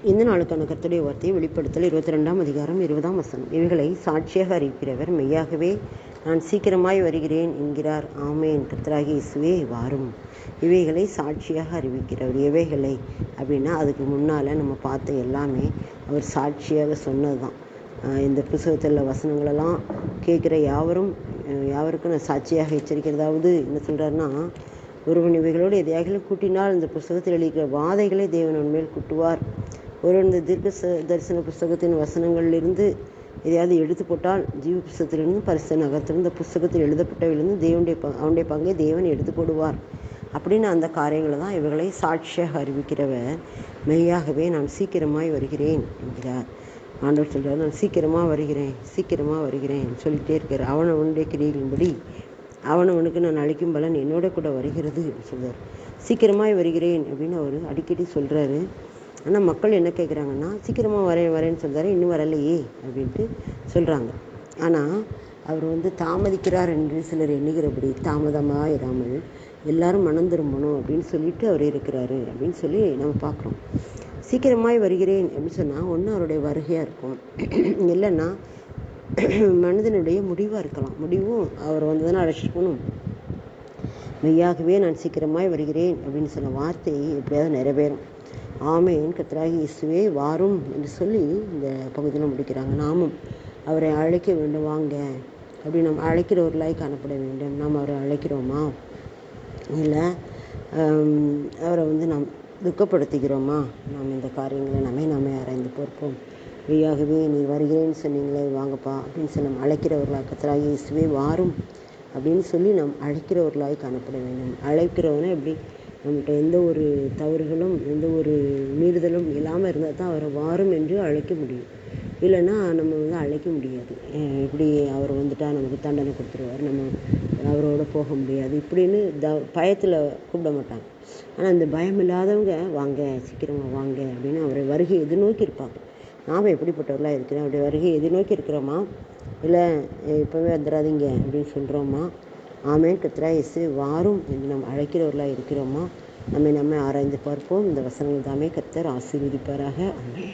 இந்த நாளுக்கான கர்த்தருடைய வார்த்தையை வெளிப்படுத்தல் 22ஆம் அதிகாரம் 20ஆம் வசனம். இவைகளை சாட்சியாக அறிவிக்கிறவர் மெய்யாகவே நான் சீக்கிரமாய் வருகிறேன் என்கிறார். ஆமேன். கர்த்தராகிய இயேசுவே வாரும். இவைகளை சாட்சியாக அறிவிக்கிறவர். எவைகளை அப்படின்னா அதுக்கு முன்னால் நம்ம பார்த்த எல்லாமே அவர் சாட்சியாக சொன்னது தான். இந்த புத்தகத்தில் வசனங்களெல்லாம் கேட்குற யாவருக்கும் நான் சாட்சியாக எச்சரிக்கிறதாவது என்ன சொல்கிறாருன்னா, ஒருவன் இவைகளோடு எதையாகிலும் கூட்டினால் இந்த புஸ்தகத்தில் எழுதிக்கிற வாதைகளை தேவன் உண்மையில் கூட்டுவார். ஒருவன் இந்த தரிசன புஸ்தகத்தின் வசனங்களிலிருந்து எதையாவது எடுத்து போட்டால் ஜீவ புஸ்தகத்திலிருந்து பரிசுத்த நகரத்திலிருந்து இந்த புஸ்தகத்தில் எழுதப்பட்டவிலிருந்து அவனுடைய பங்கை தேவன் எடுத்து போடுவார் அப்படின்னு அந்த காரியங்களை தான் இவைகளை சாட்சியாக அறிவிக்கிறவர் மெய்யாகவே நான் சீக்கிரமாய் வருகிறேன் என்கிறார். ஆண்டவர் சொல்கிறார், நான் சீக்கிரமாக வருகிறேன் சொல்லிகிட்டே இருக்கார். அவனுடைய கிரியைகளின்படி அவனுக்கு நான் அளிக்கும் பலன் என்னோட கூட வருகிறது சொல்கிறார். சீக்கிரமாய் வருகிறேன் அப்படின்னு அவர் அடிக்கடி சொல்கிறாரு. ஆனால் மக்கள் என்ன கேட்குறாங்கன்னா, சீக்கிரமாக வரேன்னு சொல்கிறாரு, இன்னும் வரலையே அப்படின்ட்டு சொல்கிறாங்க. ஆனால் அவர் தாமதிக்கிறார் என்று சிலர் எண்ணுகிறபடி தாமதமாக இராமல் எல்லாரும் மனம் திரும்பணும் அப்படின்னு சொல்லிட்டு அவர் இருக்கிறாரு அப்படின்னு சொல்லி நம்ம பார்க்குறோம். சீக்கிரமாய் வருகிறேன் அப்படின்னு சொன்னால் ஒன்று அவருடைய வருகையாக இருக்கும், இல்லைன்னா மனிதனுடைய முடிவாக இருக்கலாம். முடிவும் அவர் தானே அழைச்சிட்டு போகணும். மெய்யாகவே நான் சீக்கிரமாய் வருகிறேன் அப்படின்னு சொன்ன வார்த்தை எப்படியாவது நிறைவேறும். ஆமேன். கர்த்தராகிய இயேசுவே வாரும் என்று சொல்லி இந்த பகுதியில் முடிக்கிறாங்க. நாமும் அவரை அழைக்க வேண்டும், வாங்க அப்படி நம்ம அழைக்கிறவர்களாய் காணப்பட வேண்டும். நாம் அவரை அழைக்கிறோமா, இல்லை அவரை நாம் துக்கப்படுத்துகிறோமா? நாம் இந்த காரியங்களை நம்மை ஆராய்ந்து பார்ப்போம். மெய்யாகவே நீ வருகிறேன்னு சொன்னீங்களே, வாங்கப்பா அப்படின்னு சொல்லி நம்ம அழைக்கிறவர்களாக கர்த்தராகிய இயேசுவே வாரும் அப்படின்னு சொல்லி நாம் அழைக்கிறவர்களாய் காணப்பட வேண்டும். அழைக்கிறவனை எப்படி நம்மகிட்ட எந்த ஒரு தவறுகளும் எந்த ஒரு மீறுதலும் இல்லாமல் இருந்தால் தான் அவரை வாரும் என்று அழைக்க முடியும். இல்லைன்னா நம்ம அழைக்க முடியாது. இப்படி அவர் நமக்கு தண்டனை கொடுத்துருவார், நம்ம அவரோட போக முடியாது இப்படின்னு பயத்தில் கூப்பிட மாட்டாங்க. ஆனால் இந்த பயம் இல்லாதவங்க வாங்க, சீக்கிரமாக வாங்க அப்படின்னு அவரை வருகை எதிர்நோக்கி இருப்பாங்க. நாம் எப்படிப்பட்டவர்களாக இருக்கிறோம்? அப்படி வருகை எதிர்நோக்கி இருக்கிறோமா, இல்லை இப்போவே வந்துடாதீங்க அப்படின்னு சொல்கிறோமா? ஆமேன். கர்த்தராகிய இயேசு வாரும் என்று நாம் அழைக்கிறவர்களாக இருக்கிறோமா? நம்மை ஆராய்ந்து பார்ப்போம். இந்த வசனங்கள் தாமே கர்த்தர் ஆசீர்வதிப்பாராக. ஆமென்.